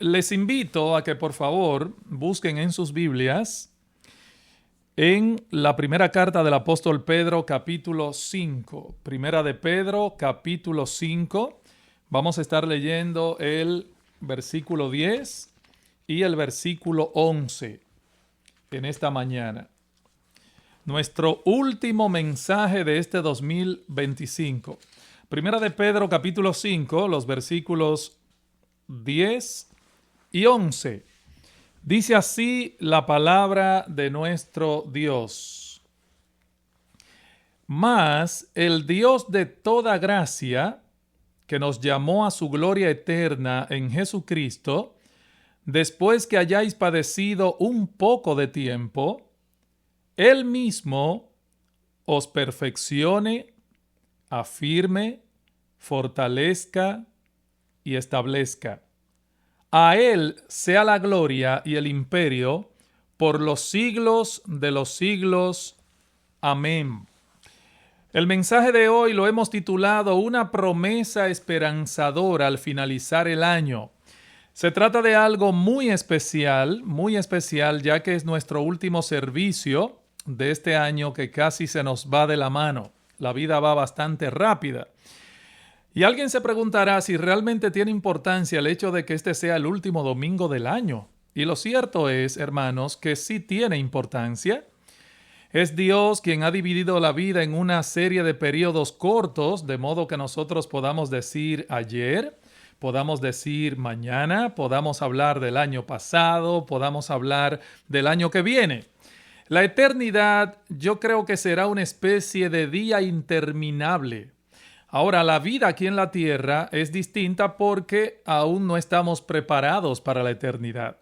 Les invito a que por favor busquen en sus Biblias en la primera carta del apóstol Pedro capítulo 5. Primera de Pedro capítulo 5. Vamos a estar leyendo el versículo 10 y el versículo 11 en esta mañana. Nuestro último mensaje de este 2025. Primera de Pedro capítulo 5, los versículos 10 y 11. Dice así la palabra de nuestro Dios. Mas el Dios de toda gracia, que nos llamó a su gloria eterna en Jesucristo, después que hayáis padecido un poco de tiempo, Él mismo os perfeccione, afirme, fortalezca y establezca. A Él sea la gloria y el imperio por los siglos de los siglos. Amén. El mensaje de hoy lo hemos titulado Una promesa esperanzadora al finalizar el año. Se trata de algo muy especial, ya que es nuestro último servicio de este año que casi se nos va de la mano. La vida va bastante rápida. Y alguien se preguntará si realmente tiene importancia el hecho de que este sea el último domingo del año. Y lo cierto es, hermanos, que sí tiene importancia. Es Dios quien ha dividido la vida en una serie de periodos cortos, de modo que nosotros podamos decir ayer, podamos decir mañana, podamos hablar del año pasado, podamos hablar del año que viene. La eternidad yo creo que será una especie de día interminable. Ahora, la vida aquí en la tierra es distinta porque aún no estamos preparados para la eternidad.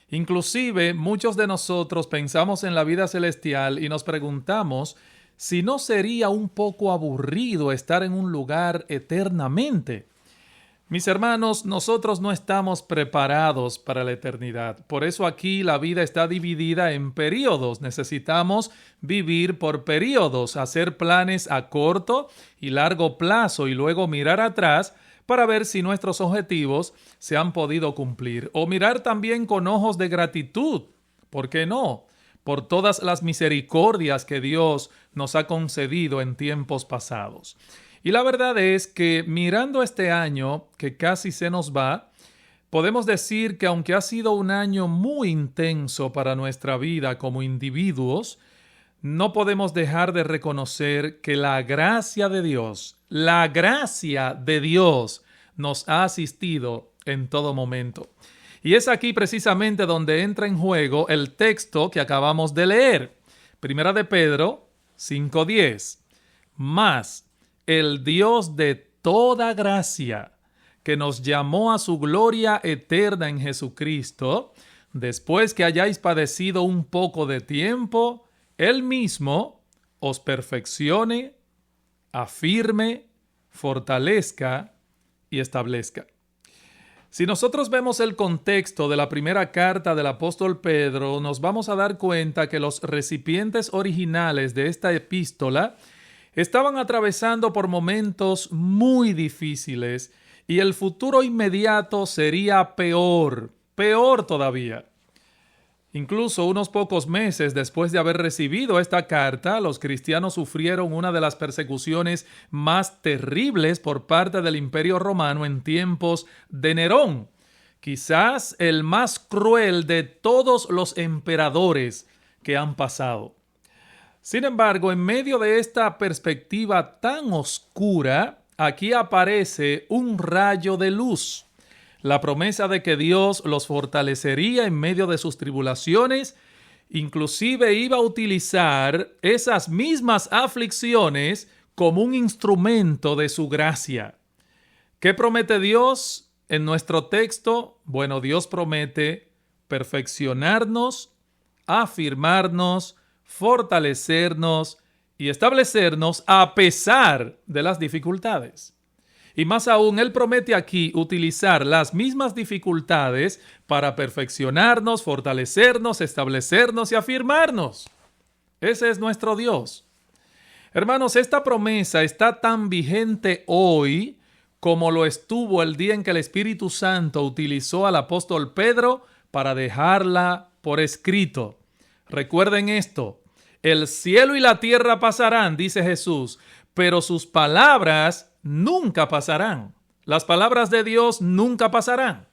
Inclusive, muchos de nosotros pensamos en la vida celestial y nos preguntamos si no sería un poco aburrido estar en un lugar eternamente. Mis hermanos, nosotros no estamos preparados para la eternidad. Por eso aquí la vida está dividida en periodos. Necesitamos vivir por periodos, hacer planes a corto y largo plazo y luego mirar atrás para ver si nuestros objetivos se han podido cumplir. O mirar también con ojos de gratitud, ¿por qué no?, por todas las misericordias que Dios nos ha concedido en tiempos pasados. Y la verdad es que mirando este año que casi se nos va, podemos decir que aunque ha sido un año muy intenso para nuestra vida como individuos, no podemos dejar de reconocer que la gracia de Dios nos ha asistido en todo momento. Y es aquí precisamente donde entra en juego el texto que acabamos de leer. Primera de Pedro 5:10. Mas el Dios de toda gracia, que nos llamó a su gloria eterna en Jesucristo, después que hayáis padecido un poco de tiempo, Él mismo os perfeccione, afirme, fortalezca y establezca. Si nosotros vemos el contexto de la primera carta del apóstol Pedro, nos vamos a dar cuenta que los recipientes originales de esta epístola estaban atravesando por momentos muy difíciles y el futuro inmediato sería peor todavía. Incluso unos pocos meses después de haber recibido esta carta, los cristianos sufrieron una de las persecuciones más terribles por parte del Imperio Romano en tiempos de Nerón. Quizás el más cruel de todos los emperadores que han pasado. Sin embargo, en medio de esta perspectiva tan oscura, aquí aparece un rayo de luz. La promesa de que Dios los fortalecería en medio de sus tribulaciones, inclusive iba a utilizar esas mismas aflicciones como un instrumento de su gracia. ¿Qué promete Dios en nuestro texto? Bueno, Dios promete perfeccionarnos, afirmarnos, fortalecernos y establecernos a pesar de las dificultades. Y más aún, Él promete aquí utilizar las mismas dificultades para perfeccionarnos, fortalecernos, establecernos y afirmarnos. Ese es nuestro Dios. Hermanos, esta promesa está tan vigente hoy como lo estuvo el día en que el Espíritu Santo utilizó al apóstol Pedro para dejarla por escrito. Recuerden esto, el cielo y la tierra pasarán, dice Jesús, pero sus palabras nunca pasarán. Las palabras de Dios nunca pasarán.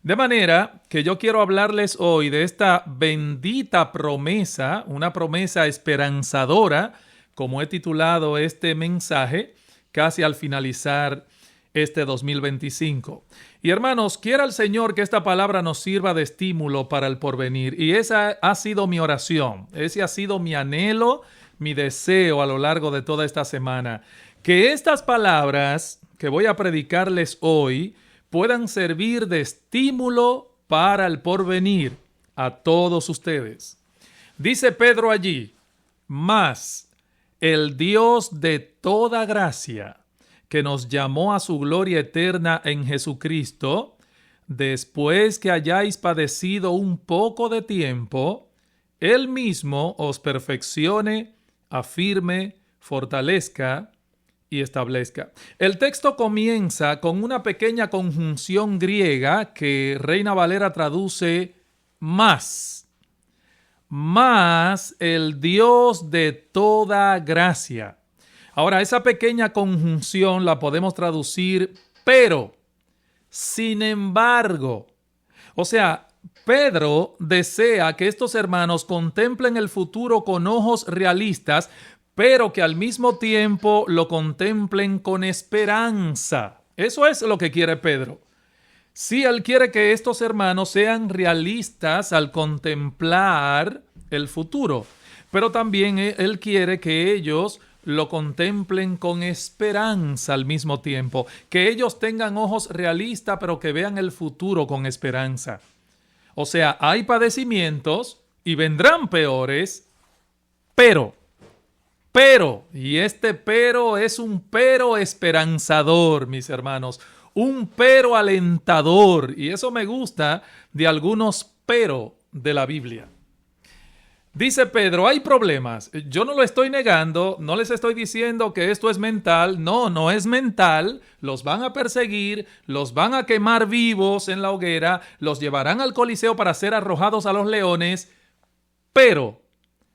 De manera que yo quiero hablarles hoy de esta bendita promesa, una promesa esperanzadora, como he titulado este mensaje, casi al finalizar este 2025. Y hermanos, quiera el Señor que esta palabra nos sirva de estímulo para el porvenir. Y esa ha sido mi oración, ese ha sido mi anhelo, mi deseo a lo largo de toda esta semana. Que estas palabras que voy a predicarles hoy puedan servir de estímulo para el porvenir a todos ustedes. Dice Pedro allí, mas el Dios de toda gracia, que nos llamó a su gloria eterna en Jesucristo, después que hayáis padecido un poco de tiempo, Él mismo os perfeccione, afirme, fortalezca y establezca. El texto comienza con una pequeña conjunción griega que Reina Valera traduce más. Más el Dios de toda gracia. Ahora, esa pequeña conjunción la podemos traducir pero, sin embargo. O sea, Pedro desea que estos hermanos contemplen el futuro con ojos realistas, pero que al mismo tiempo lo contemplen con esperanza. Eso es lo que quiere Pedro. Sí, él quiere que estos hermanos sean realistas al contemplar el futuro, pero también él quiere que ellos lo contemplen con esperanza al mismo tiempo, que ellos tengan ojos realistas, pero que vean el futuro con esperanza. O sea, hay padecimientos y vendrán peores, pero, y este pero es un pero esperanzador, mis hermanos, un pero alentador, y eso me gusta de algunos pero de la Biblia. Dice Pedro, hay problemas. Yo no lo estoy negando, no les estoy diciendo que esto es mental. No, no es mental. Los van a perseguir, los van a quemar vivos en la hoguera, los llevarán al Coliseo para ser arrojados a los leones. Pero,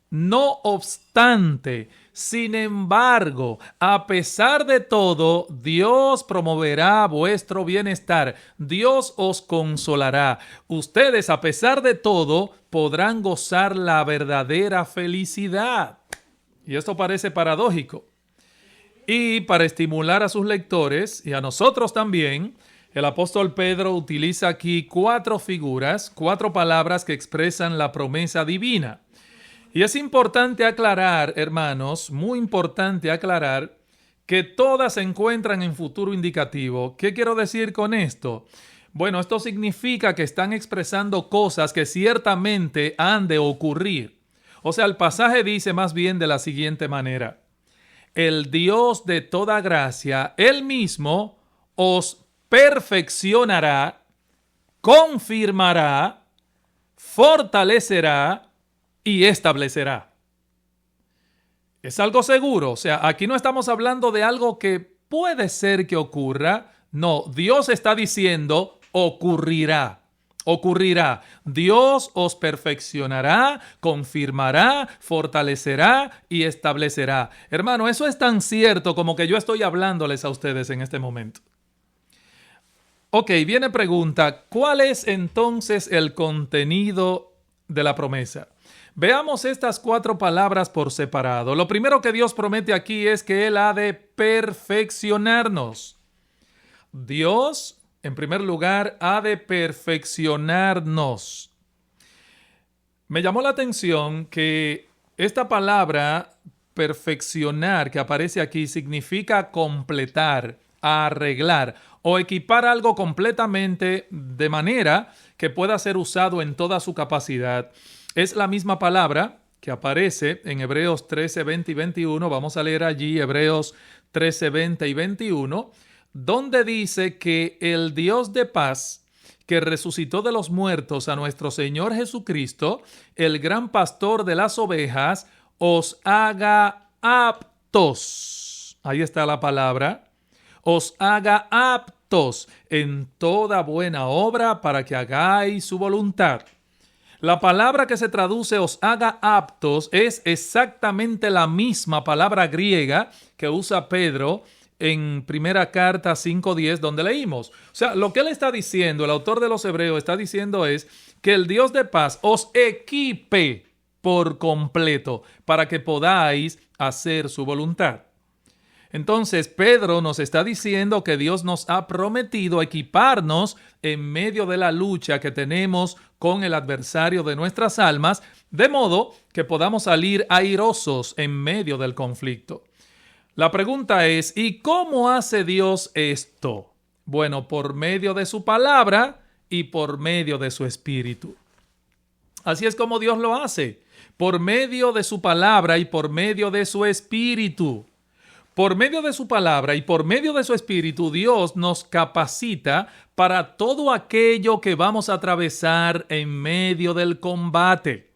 no obstante, sin embargo, a pesar de todo, Dios promoverá vuestro bienestar. Dios os consolará. Ustedes, a pesar de todo, podrán gozar la verdadera felicidad. Y esto parece paradójico. Y para estimular a sus lectores y a nosotros también, el apóstol Pedro utiliza aquí 4 figuras, 4 palabras que expresan la promesa divina. Y es importante aclarar, hermanos, muy importante aclarar que todas se encuentran en futuro indicativo. ¿Qué quiero decir con esto? Bueno, esto significa que están expresando cosas que ciertamente han de ocurrir. O sea, el pasaje dice más bien de la siguiente manera. El Dios de toda gracia, Él mismo os perfeccionará, confirmará, fortalecerá y establecerá. Es algo seguro. O sea, aquí no estamos hablando de algo que puede ser que ocurra. No, Dios está diciendo ocurrirá. Ocurrirá. Dios os perfeccionará, confirmará, fortalecerá y establecerá. Hermano, eso es tan cierto como que yo estoy hablándoles a ustedes en este momento. Ok, viene pregunta, ¿cuál es entonces el contenido de la promesa? Veamos estas 4 palabras por separado. Lo primero que Dios promete aquí es que Él ha de perfeccionarnos. Dios, en primer lugar, ha de perfeccionarnos. Me llamó la atención que esta palabra perfeccionar que aparece aquí significa completar, arreglar o equipar algo completamente de manera que pueda ser usado en toda su capacidad. Es la misma palabra que aparece en Hebreos 13, 20 y 21. Vamos a leer allí Hebreos 13, 20 y 21, donde dice que el Dios de paz, que resucitó de los muertos a nuestro Señor Jesucristo, el gran pastor de las ovejas, os haga aptos. Ahí está la palabra. os haga aptos en toda buena obra para que hagáis su voluntad. La palabra que se traduce os haga aptos es exactamente la misma palabra griega que usa Pedro en primera carta 5:10 donde leímos. O sea, lo que él está diciendo, el autor de los Hebreos está diciendo es que el Dios de paz os equipe por completo para que podáis hacer su voluntad. Entonces, Pedro nos está diciendo que Dios nos ha prometido equiparnos en medio de la lucha que tenemos con el adversario de nuestras almas, de modo que podamos salir airosos en medio del conflicto. La pregunta es, ¿y cómo hace Dios esto? Bueno, por medio de su palabra y por medio de su espíritu. Así es como Dios lo hace, por medio de su palabra y por medio de su espíritu. Por medio de su palabra y por medio de su espíritu, Dios nos capacita para todo aquello que vamos a atravesar en medio del combate.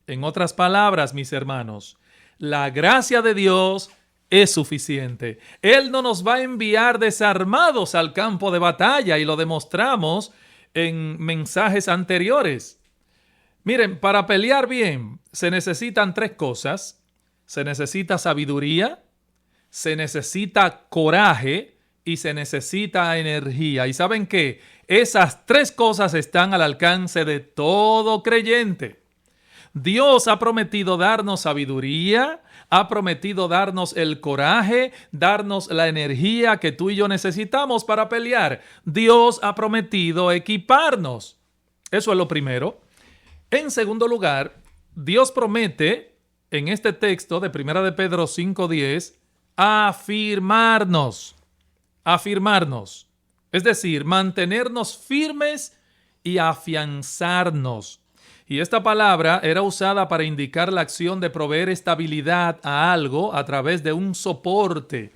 En otras palabras, mis hermanos, la gracia de Dios es suficiente. Él no nos va a enviar desarmados al campo de batalla y lo demostramos en mensajes anteriores. Miren, para pelear bien se necesitan 3 cosas. Se necesita sabiduría, se necesita coraje y se necesita energía. ¿Y saben qué? Esas 3 cosas están al alcance de todo creyente. Dios ha prometido darnos sabiduría, ha prometido darnos el coraje, darnos la energía que tú y yo necesitamos para pelear. Dios ha prometido equiparnos. Eso es lo primero. En segundo lugar, Dios promete en este texto de 1 de Pedro 5:10 afirmarnos. Es decir, mantenernos firmes y afianzarnos. Y esta palabra era usada para indicar la acción de proveer estabilidad a algo a través de un soporte.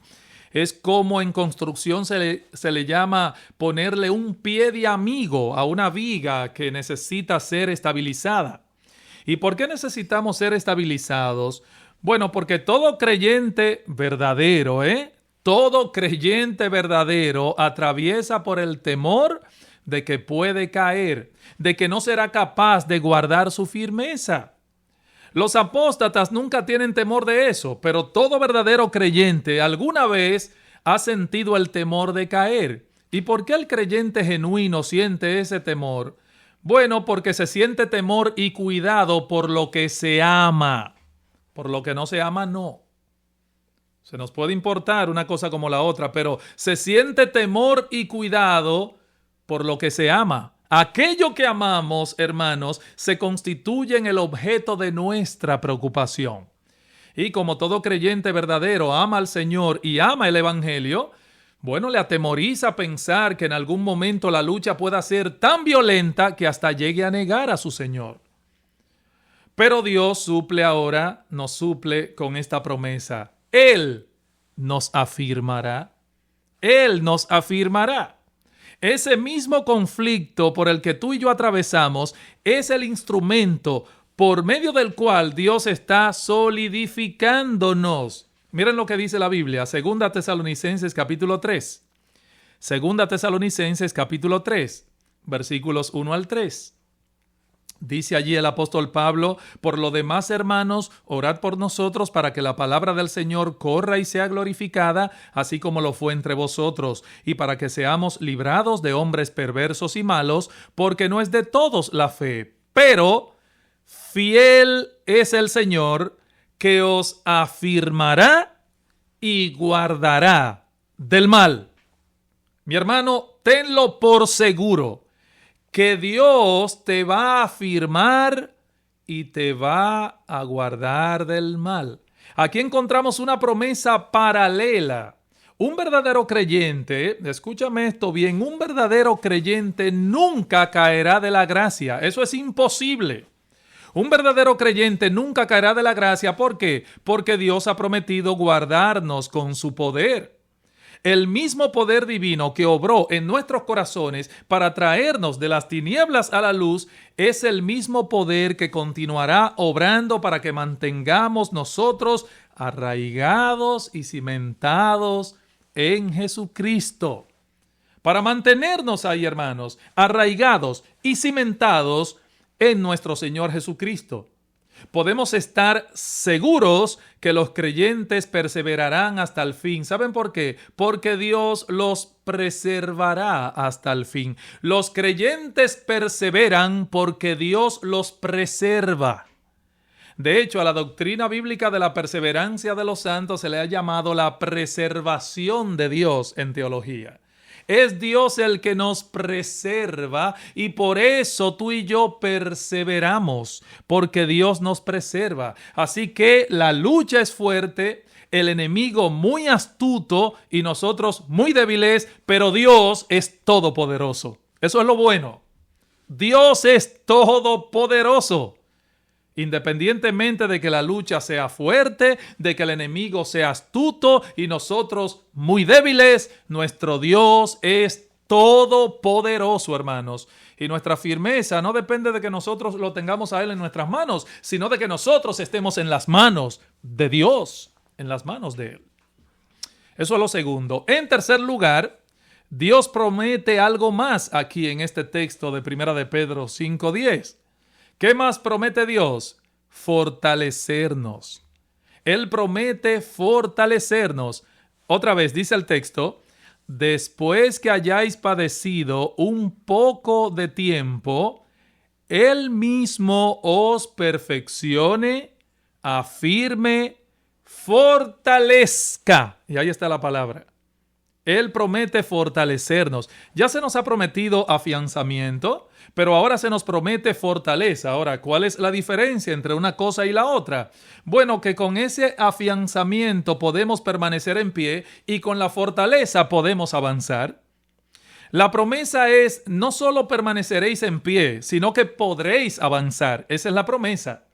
Es como en construcción se le llama ponerle un pie de amigo a una viga que necesita ser estabilizada. ¿Y por qué necesitamos ser estabilizados? Bueno, porque todo creyente verdadero, todo creyente verdadero atraviesa por el temor de que puede caer, de que no será capaz de guardar su firmeza. Los apóstatas nunca tienen temor de eso, pero todo verdadero creyente alguna vez ha sentido el temor de caer. ¿Y por qué el creyente genuino siente ese temor? Bueno, porque se siente temor y cuidado por lo que se ama. Por lo que no se ama, no. Se nos puede importar una cosa como la otra, pero se siente temor y cuidado por lo que se ama. Aquello que amamos, hermanos, se constituye en el objeto de nuestra preocupación. Y como todo creyente verdadero ama al Señor y ama el Evangelio, bueno, le atemoriza pensar que en algún momento la lucha pueda ser tan violenta que hasta llegue a negar a su Señor. Pero Dios nos suple con esta promesa. Él nos afirmará. Él nos afirmará. Ese mismo conflicto por el que tú y yo atravesamos es el instrumento por medio del cual Dios está solidificándonos. Miren lo que dice la Biblia, 2 Tesalonicenses capítulo 3. 2 Tesalonicenses capítulo 3, versículos 1 al 3. Dice allí el apóstol Pablo: por lo demás, hermanos, orad por nosotros para que la palabra del Señor corra y sea glorificada, así como lo fue entre vosotros, y para que seamos librados de hombres perversos y malos, porque no es de todos la fe. Pero fiel es el Señor, que os afirmará y guardará del mal. Mi hermano, tenlo por seguro que Dios te va a afirmar y te va a guardar del mal. Aquí encontramos una promesa paralela. Un verdadero creyente, escúchame esto bien, un verdadero creyente nunca caerá de la gracia. Eso es imposible. Un verdadero creyente nunca caerá de la gracia. ¿Por qué? Porque Dios ha prometido guardarnos con su poder. El mismo poder divino que obró en nuestros corazones para traernos de las tinieblas a la luz es el mismo poder que continuará obrando para que mantengamos nosotros arraigados y cimentados en Jesucristo. Para mantenernos ahí, hermanos, arraigados y cimentados en nuestro Señor Jesucristo. Podemos estar seguros que los creyentes perseverarán hasta el fin. ¿Saben por qué? Porque Dios los preservará hasta el fin. Los creyentes perseveran porque Dios los preserva. De hecho, a la doctrina bíblica de la perseverancia de los santos se le ha llamado la preservación de Dios en teología. Es Dios el que nos preserva y por eso tú y yo perseveramos, porque Dios nos preserva. Así que la lucha es fuerte, el enemigo muy astuto y nosotros muy débiles, pero Dios es todopoderoso. Eso es lo bueno. Dios es todopoderoso. Independientemente de que la lucha sea fuerte, de que el enemigo sea astuto y nosotros muy débiles, nuestro Dios es todopoderoso, hermanos. Y nuestra firmeza no depende de que nosotros lo tengamos a Él en nuestras manos, sino de que nosotros estemos en las manos de Dios, en las manos de Él. Eso es lo segundo. En tercer lugar, Dios promete algo más aquí en este texto de 1 de Pedro 5:10. ¿Qué más promete Dios? Fortalecernos. Él promete fortalecernos. Otra vez dice el texto, después que hayáis padecido un poco de tiempo, Él mismo os perfeccione, afirme, fortalezca. Y ahí está la palabra. Él promete fortalecernos. Ya se nos ha prometido afianzamiento, pero ahora se nos promete fortaleza. Ahora, ¿cuál es la diferencia entre una cosa y la otra? Bueno, que con ese afianzamiento podemos permanecer en pie y con la fortaleza podemos avanzar. La promesa es, no solo permaneceréis en pie, sino que podréis avanzar. Esa es la promesa.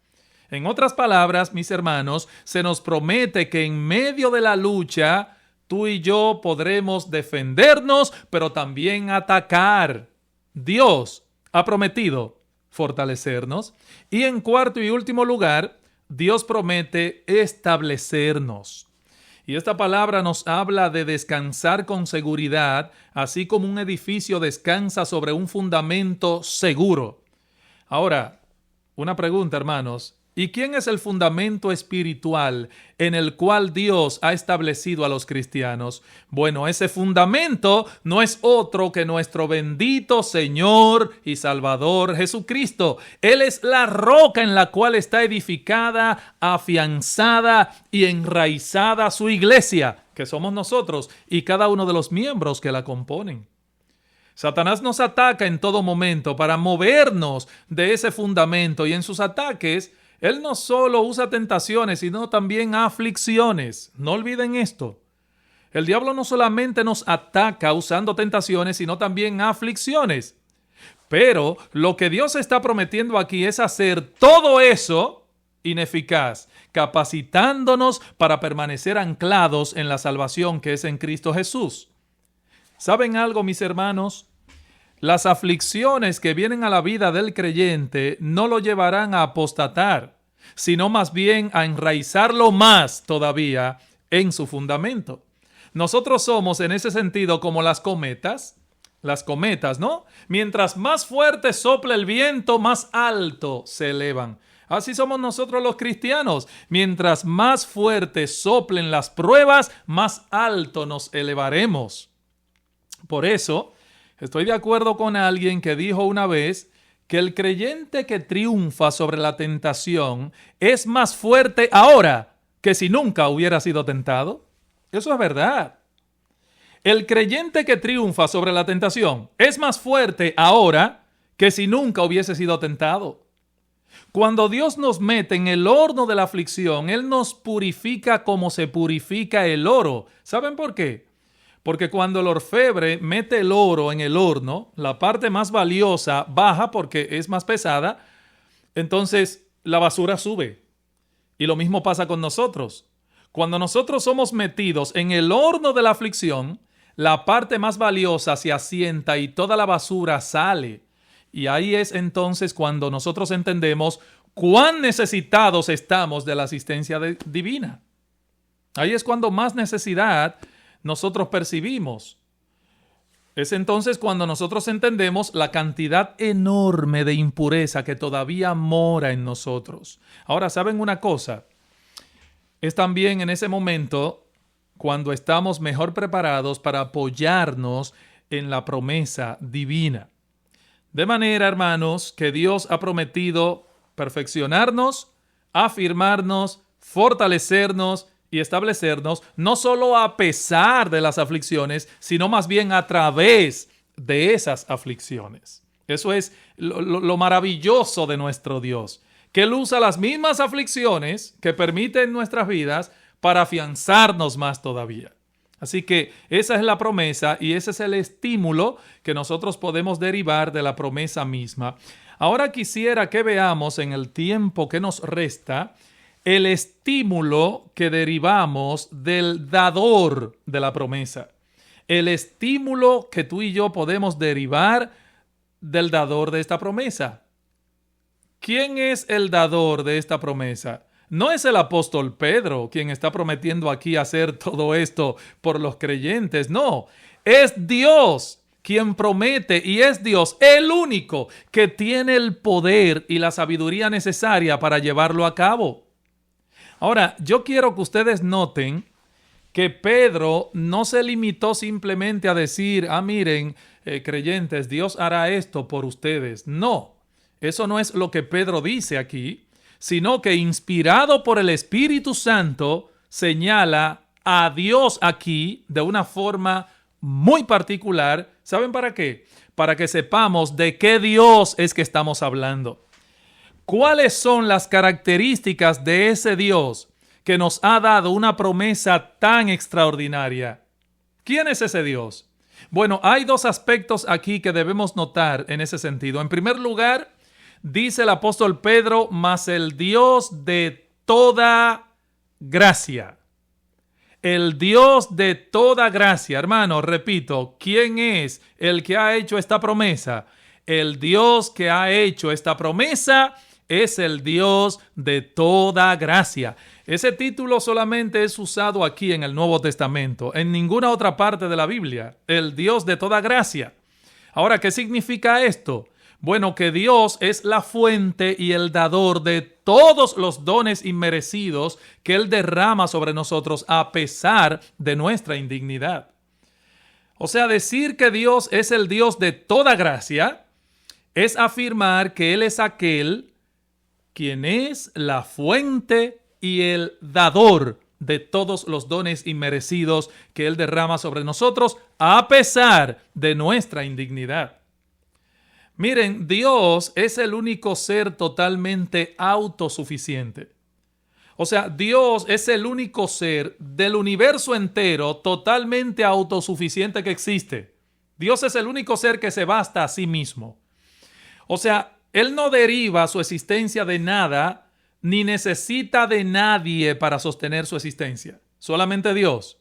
En otras palabras, mis hermanos, se nos promete que en medio de la lucha, tú y yo podremos defendernos, pero también atacar. Dios ha prometido fortalecernos. Y en cuarto y último lugar, Dios promete establecernos. Y esta palabra nos habla de descansar con seguridad, así como un edificio descansa sobre un fundamento seguro. Ahora, una pregunta, hermanos. ¿Y quién es el fundamento espiritual en el cual Dios ha establecido a los cristianos? Bueno, ese fundamento no es otro que nuestro bendito Señor y Salvador Jesucristo. Él es la roca en la cual está edificada, afianzada y enraizada su iglesia, que somos nosotros y cada uno de los miembros que la componen. Satanás nos ataca en todo momento para movernos de ese fundamento y en sus ataques Él no solo usa tentaciones, sino también aflicciones. No olviden esto. El diablo no solamente nos ataca usando tentaciones, sino también aflicciones. Pero lo que Dios está prometiendo aquí es hacer todo eso ineficaz, capacitándonos para permanecer anclados en la salvación que es en Cristo Jesús. ¿Saben algo, mis hermanos? Las aflicciones que vienen a la vida del creyente no lo llevarán a apostatar, sino más bien a enraizarlo más todavía en su fundamento. Nosotros somos en ese sentido como las cometas, ¿no? Mientras más fuerte sopla el viento, más alto se elevan. Así somos nosotros los cristianos. Mientras más fuerte soplen las pruebas, más alto nos elevaremos. Por eso, estoy de acuerdo con alguien que dijo una vez que el creyente que triunfa sobre la tentación es más fuerte ahora que si nunca hubiera sido tentado. Eso es verdad. El creyente que triunfa sobre la tentación es más fuerte ahora que si nunca hubiese sido tentado. Cuando Dios nos mete en el horno de la aflicción, Él nos purifica como se purifica el oro. ¿Saben por qué? Porque cuando el orfebre mete el oro en el horno, la parte más valiosa baja porque es más pesada, entonces la basura sube. Y lo mismo pasa con nosotros. Cuando nosotros somos metidos en el horno de la aflicción, la parte más valiosa se asienta y toda la basura sale. Y ahí es entonces cuando nosotros entendemos cuán necesitados estamos de la asistencia divina. Ahí es cuando más necesidad nosotros percibimos. Es entonces cuando nosotros entendemos la cantidad enorme de impureza que todavía mora en nosotros. Ahora, ¿saben una cosa? Es también en ese momento cuando estamos mejor preparados para apoyarnos en la promesa divina. De manera, hermanos, que Dios ha prometido perfeccionarnos, afirmarnos, fortalecernos y establecernos, no solo a pesar de las aflicciones, sino más bien a través de esas aflicciones. Eso es lo maravilloso de nuestro Dios, que Él usa las mismas aflicciones que permiten nuestras vidas para afianzarnos más todavía. Así que esa es la promesa y ese es el estímulo que nosotros podemos derivar de la promesa misma. Ahora quisiera que veamos en el tiempo que nos resta el estímulo que derivamos del dador de la promesa. El estímulo que tú y yo podemos derivar del dador de esta promesa. ¿Quién es el dador de esta promesa? No es el apóstol Pedro quien está prometiendo aquí hacer todo esto por los creyentes. No, es Dios quien promete, y es Dios el único que tiene el poder y la sabiduría necesaria para llevarlo a cabo. Ahora, yo quiero que ustedes noten que Pedro no se limitó simplemente a decir, miren, creyentes, Dios hará esto por ustedes. No, eso no es lo que Pedro dice aquí, sino que inspirado por el Espíritu Santo señala a Dios aquí de una forma muy particular. ¿Saben para qué? Para que sepamos de qué Dios es que estamos hablando. ¿Cuáles son las características de ese Dios que nos ha dado una promesa tan extraordinaria? ¿Quién es ese Dios? Bueno, hay dos aspectos aquí que debemos notar en ese sentido. En primer lugar, dice el apóstol Pedro, mas el Dios de toda gracia. El Dios de toda gracia. Hermano, repito, ¿quién es el que ha hecho esta promesa? El Dios que ha hecho esta promesa es el Dios de toda gracia. Ese título solamente es usado aquí en el Nuevo Testamento, en ninguna otra parte de la Biblia. El Dios de toda gracia. Ahora, ¿qué significa esto? Bueno, que Dios es la fuente y el dador de todos los dones inmerecidos que Él derrama sobre nosotros a pesar de nuestra indignidad. O sea, decir que Dios es el Dios de toda gracia es afirmar que Él es aquel quien es la fuente y el dador de todos los dones inmerecidos que Él derrama sobre nosotros a pesar de nuestra indignidad. Miren, Dios es el único ser totalmente autosuficiente. O sea, Dios es el único ser del universo entero totalmente autosuficiente que existe. Dios es el único ser que se basta a sí mismo. O sea, Él no deriva su existencia de nada, ni necesita de nadie para sostener su existencia. Solamente Dios.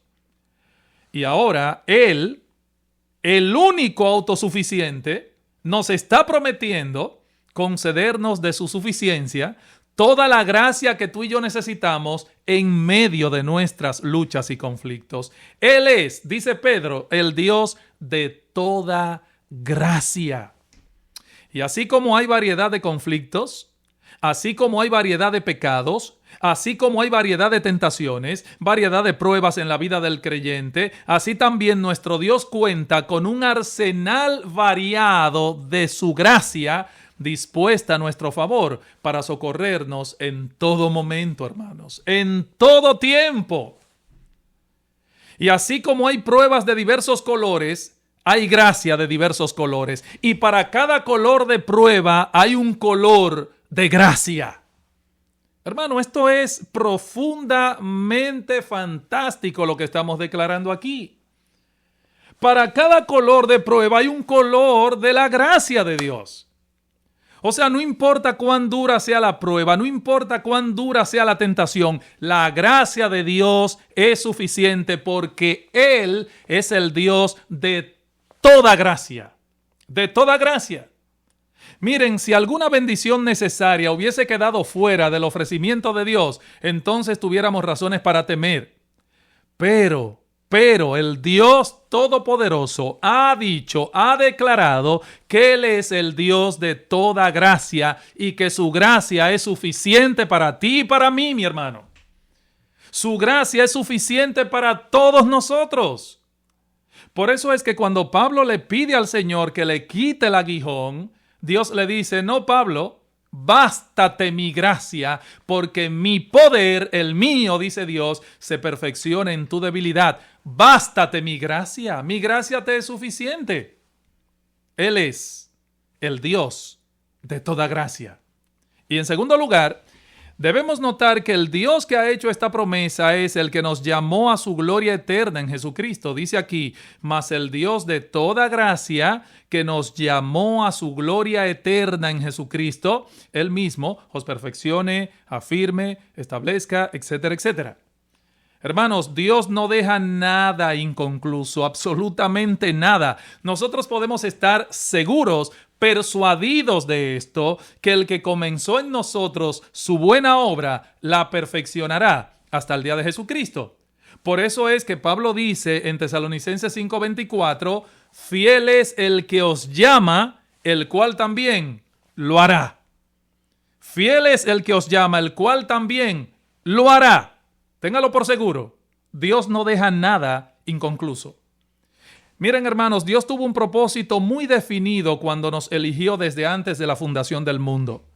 Y ahora, Él, el único autosuficiente, nos está prometiendo concedernos de su suficiencia toda la gracia que tú y yo necesitamos en medio de nuestras luchas y conflictos. Él es, dice Pedro, el Dios de toda gracia. Y así como hay variedad de conflictos, así como hay variedad de pecados, así como hay variedad de tentaciones, variedad de pruebas en la vida del creyente, así también nuestro Dios cuenta con un arsenal variado de su gracia dispuesta a nuestro favor para socorrernos en todo momento, hermanos, en todo tiempo. Y así como hay pruebas de diversos colores, hay gracia de diversos colores. Y para cada color de prueba hay un color de gracia. Hermano, esto es profundamente fantástico lo que estamos declarando aquí. Para cada color de prueba hay un color de la gracia de Dios. O sea, no importa cuán dura sea la prueba, no importa cuán dura sea la tentación, la gracia de Dios es suficiente porque Él es el Dios de toda gracia. De toda gracia. Miren, si alguna bendición necesaria hubiese quedado fuera del ofrecimiento de Dios, entonces tuviéramos razones para temer. Pero Pero el Dios Todopoderoso ha dicho, ha declarado que Él es el Dios de toda gracia y que su gracia es suficiente para ti y para mí, mi hermano. Su gracia es suficiente para todos nosotros. Por eso es que cuando Pablo le pide al Señor que le quite el aguijón, Dios le dice, no, Pablo, bástate mi gracia, porque mi poder, el mío, dice Dios, se perfecciona en tu debilidad. Bástate mi gracia te es suficiente. Él es el Dios de toda gracia. Y en segundo lugar, debemos notar que el Dios que ha hecho esta promesa es el que nos llamó a su gloria eterna en Jesucristo. Dice aquí, mas el Dios de toda gracia que nos llamó a su gloria eterna en Jesucristo, Él mismo os perfeccione, afirme, establezca, etcétera, etcétera. Hermanos, Dios no deja nada inconcluso, absolutamente nada. Nosotros podemos estar seguros, persuadidos de esto, que el que comenzó en nosotros su buena obra, la perfeccionará hasta el día de Jesucristo. Por eso es que Pablo dice en Tesalonicenses 5:24, fiel es el que os llama, el cual también lo hará. Fiel es el que os llama, el cual también lo hará. Téngalo por seguro, Dios no deja nada inconcluso. Miren, hermanos, Dios tuvo un propósito muy definido cuando nos eligió desde antes de la fundación del mundo.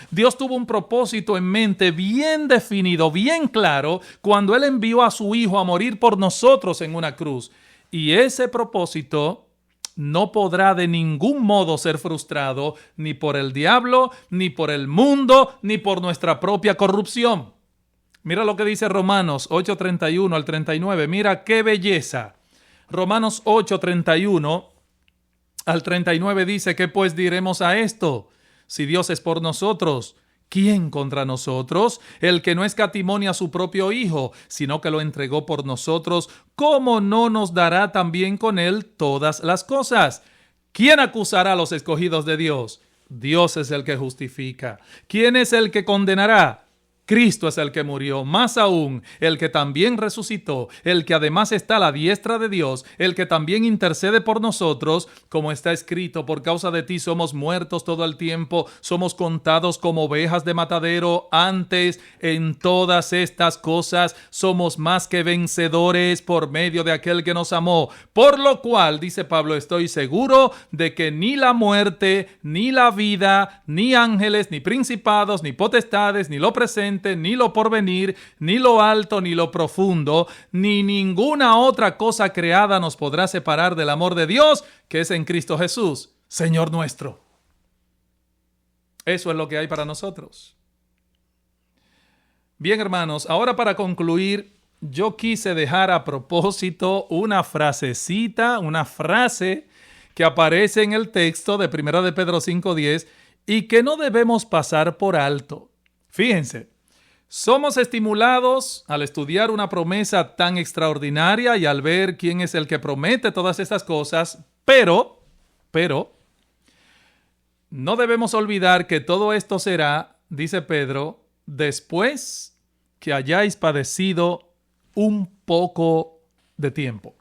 Dios tuvo un propósito en mente bien definido, bien claro, cuando Él envió a su Hijo a morir por nosotros en una cruz. Y ese propósito no podrá de ningún modo ser frustrado ni por el diablo, ni por el mundo, ni por nuestra propia corrupción. Mira lo que dice Romanos 8:31 al 39. Mira qué belleza. Romanos 8:31 al 39 dice, ¿qué pues diremos a esto? Si Dios es por nosotros, ¿quién contra nosotros? El que no escatimó ni a su propio Hijo, sino que lo entregó por nosotros, ¿cómo no nos dará también con Él todas las cosas? ¿Quién acusará a los escogidos de Dios? Dios es el que justifica. ¿Quién es el que condenará? Cristo es el que murió, más aún, el que también resucitó, el que además está a la diestra de Dios, el que también intercede por nosotros, como está escrito, por causa de ti somos muertos todo el tiempo, somos contados como ovejas de matadero, antes en todas estas cosas somos más que vencedores por medio de aquel que nos amó, por lo cual, dice Pablo, estoy seguro de que ni la muerte, ni la vida, ni ángeles, ni principados, ni potestades, ni lo presente, ni lo porvenir, ni lo alto, ni lo profundo, ni ninguna otra cosa creada nos podrá separar del amor de Dios que es en Cristo Jesús, Señor nuestro. Eso es lo que hay para nosotros. Bien, hermanos, ahora para concluir, yo quise dejar a propósito una frasecita, una frase que aparece en el texto de 1 de Pedro 5:10 y que no debemos pasar por alto. Fíjense. Somos estimulados al estudiar una promesa tan extraordinaria y al ver quién es el que promete todas estas cosas, pero, no debemos olvidar que todo esto será, dice Pedro, después que hayáis padecido un poco de tiempo.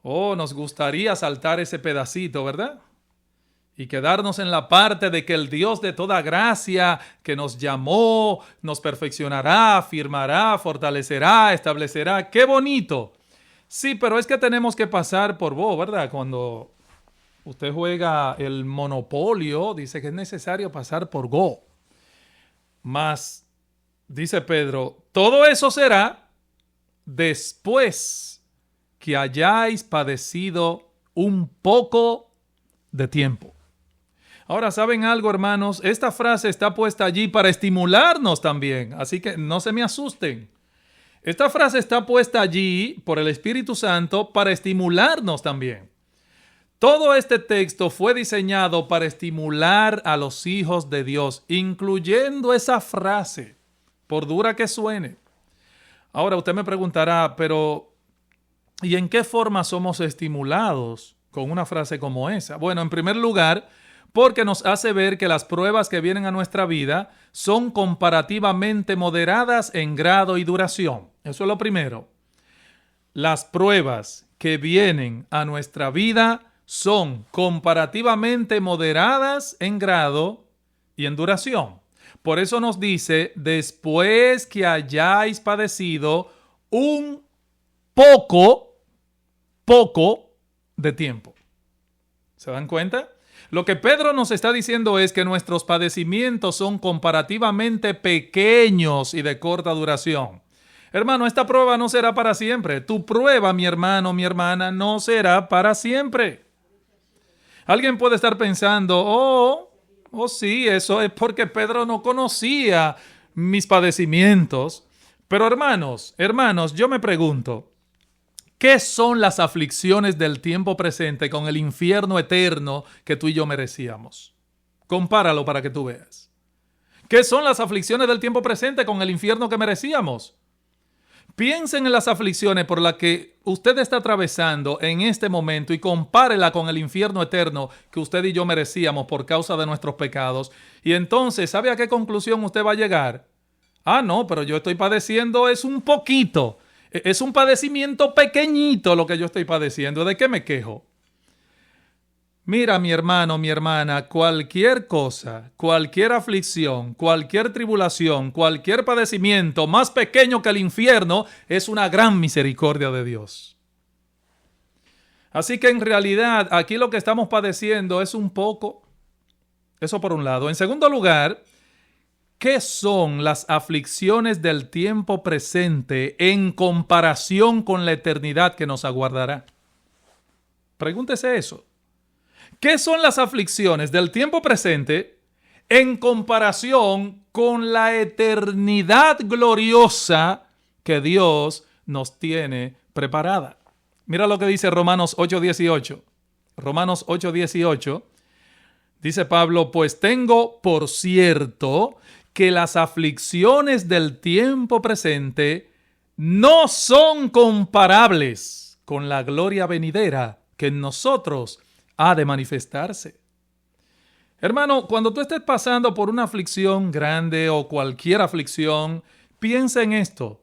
Oh, nos gustaría saltar ese pedacito, ¿verdad? Y quedarnos en la parte de que el Dios de toda gracia que nos llamó, nos perfeccionará, afirmará, fortalecerá, establecerá. ¡Qué bonito! Sí, pero es que tenemos que pasar por vos, ¿verdad? Cuando usted juega el Monopolio, dice que es necesario pasar por Go. Mas, dice Pedro, todo eso será después que hayáis padecido un poco de tiempo. Ahora, ¿saben algo, hermanos? Esta frase está puesta allí para estimularnos también, así que no se me asusten. Esta frase está puesta allí por el Espíritu Santo para estimularnos también. Todo este texto fue diseñado para estimular a los hijos de Dios, incluyendo esa frase, por dura que suene. Ahora, usted me preguntará, pero ¿y en qué forma somos estimulados con una frase como esa? Bueno, en primer lugar, porque nos hace ver que las pruebas que vienen a nuestra vida son comparativamente moderadas en grado y duración. Eso es lo primero. las pruebas que vienen a nuestra vida son comparativamente moderadas en grado y en duración. Por eso nos dice, después que hayáis padecido un poco de tiempo. ¿Se dan cuenta? Lo que Pedro nos está diciendo es que nuestros padecimientos son comparativamente pequeños y de corta duración. Hermano, esta prueba no será para siempre. Tu prueba, mi hermano, mi hermana, no será para siempre. Alguien puede estar pensando, sí, eso es porque Pedro no conocía mis padecimientos. Pero hermanos, yo me pregunto, ¿qué son las aflicciones del tiempo presente con el infierno eterno que tú y yo merecíamos? Compáralo para que tú veas. ¿Qué son las aflicciones del tiempo presente con el infierno que merecíamos? Piensen en las aflicciones por las que usted está atravesando en este momento y compárela con el infierno eterno que usted y yo merecíamos por causa de nuestros pecados. Y entonces, ¿sabe a qué conclusión usted va a llegar? No, pero yo estoy padeciendo es un poquito. Es un padecimiento pequeñito lo que yo estoy padeciendo. ¿De qué me quejo? Mira, mi hermano, mi hermana, cualquier cosa, cualquier aflicción, cualquier tribulación, cualquier padecimiento más pequeño que el infierno es una gran misericordia de Dios. Así que en realidad aquí lo que estamos padeciendo es un poco. Eso por un lado. En segundo lugar, ¿qué son las aflicciones del tiempo presente en comparación con la eternidad que nos aguardará? Pregúntese eso. ¿Qué son las aflicciones del tiempo presente en comparación con la eternidad gloriosa que Dios nos tiene preparada? Mira lo que dice Romanos 8:18. Romanos 8:18. Dice Pablo, pues tengo por cierto que las aflicciones del tiempo presente no son comparables con la gloria venidera que en nosotros ha de manifestarse. Hermano, cuando tú estés pasando por una aflicción grande o cualquier aflicción, piensa en esto.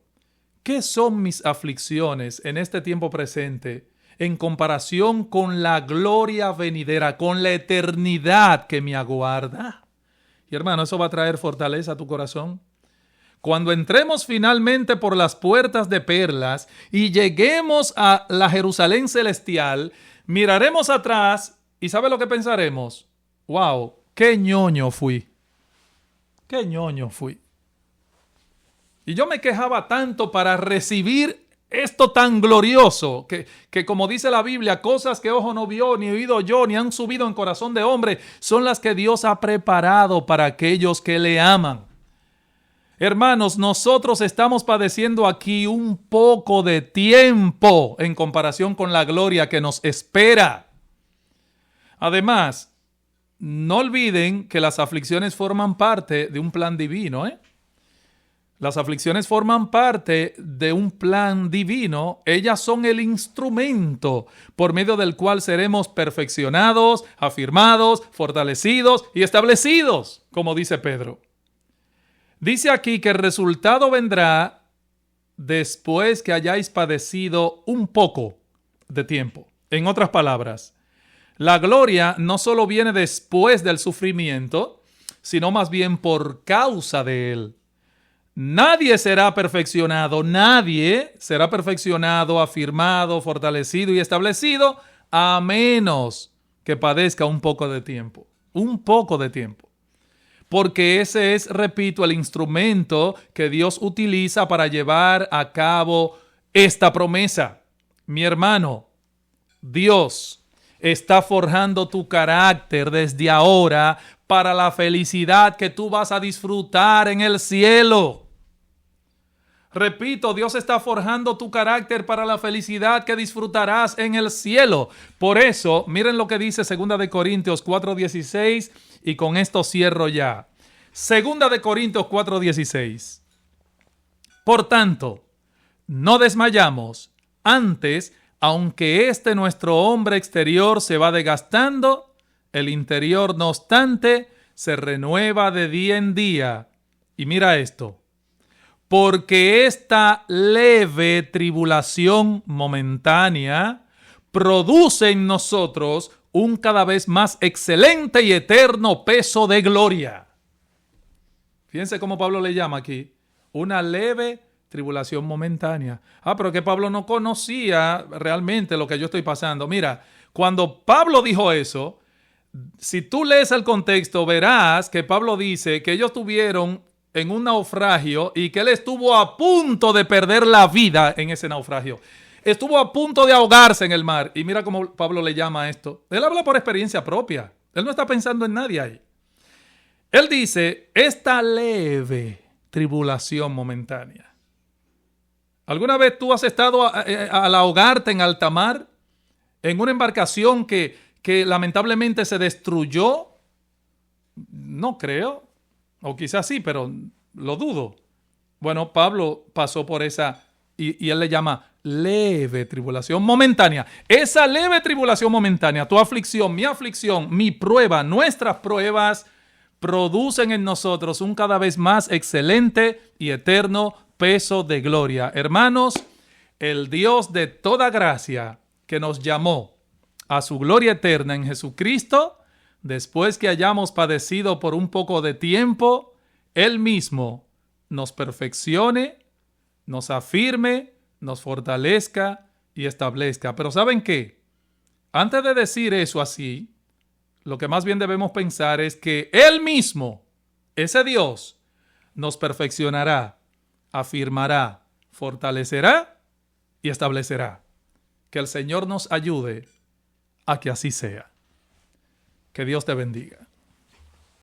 ¿Qué son mis aflicciones en este tiempo presente en comparación con la gloria venidera, con la eternidad que me aguarda? Y hermano, eso va a traer fortaleza a tu corazón. Cuando entremos finalmente por las puertas de perlas y lleguemos a la Jerusalén celestial, miraremos atrás y ¿sabe lo que pensaremos? ¡Wow! ¡Qué ñoño fui! ¡Qué ñoño fui! Y yo me quejaba tanto para recibir esto tan glorioso, que como dice la Biblia, cosas que ojo no vio, ni oído yo, ni han subido en corazón de hombre, son las que Dios ha preparado para aquellos que le aman. Hermanos, nosotros estamos padeciendo aquí un poco de tiempo en comparación con la gloria que nos espera. Además, no olviden que las aflicciones forman parte de un plan divino, Las aflicciones forman parte de un plan divino. Ellas son el instrumento por medio del cual seremos perfeccionados, afirmados, fortalecidos y establecidos, como dice Pedro. Dice aquí que el resultado vendrá después que hayáis padecido un poco de tiempo. En otras palabras, la gloria no solo viene después del sufrimiento, sino más bien por causa de él. Nadie será perfeccionado, afirmado, fortalecido y establecido a menos que padezca un poco de tiempo. Un poco de tiempo. Porque ese es, repito, el instrumento que Dios utiliza para llevar a cabo esta promesa. Mi hermano, Dios está forjando tu carácter desde ahora para la felicidad que tú vas a disfrutar en el cielo. Repito, Dios está forjando tu carácter para la felicidad que disfrutarás en el cielo. Por eso, miren lo que dice 2 de Corintios 4:16 y con esto cierro ya. 2 de Corintios 4:16. Por tanto, no desmayamos. Antes, aunque nuestro hombre exterior se va desgastando, el interior, no obstante, se renueva de día en día. Y mira esto. porque esta leve tribulación momentánea produce en nosotros un cada vez más excelente y eterno peso de gloria. Fíjense cómo Pablo le llama aquí, una leve tribulación momentánea. Pero que Pablo no conocía realmente lo que yo estoy pasando. Mira, cuando Pablo dijo eso, si tú lees el contexto, verás que Pablo dice que ellos tuvieron en un naufragio y que él estuvo a punto de perder la vida en ese naufragio. Estuvo a punto de ahogarse en el mar. Y mira cómo Pablo le llama a esto. Él habla por experiencia propia. Él no está pensando en nadie ahí. Él dice, esta leve tribulación momentánea. ¿Alguna vez tú has estado al ahogarte en alta mar? ¿En una embarcación que lamentablemente se destruyó? No creo. O quizás sí, pero lo dudo. Bueno, Pablo pasó por esa, y él le llama leve tribulación momentánea. Esa leve tribulación momentánea, tu aflicción, mi prueba, nuestras pruebas, producen en nosotros un cada vez más excelente y eterno peso de gloria. Hermanos, el Dios de toda gracia que nos llamó a su gloria eterna en Jesucristo, después que hayamos padecido por un poco de tiempo, Él mismo nos perfeccione, nos afirme, nos fortalezca y establezca. Pero ¿saben qué? Antes de decir eso así, lo que más bien debemos pensar es que Él mismo, ese Dios, nos perfeccionará, afirmará, fortalecerá y establecerá. Que el Señor nos ayude a que así sea. Que Dios te bendiga.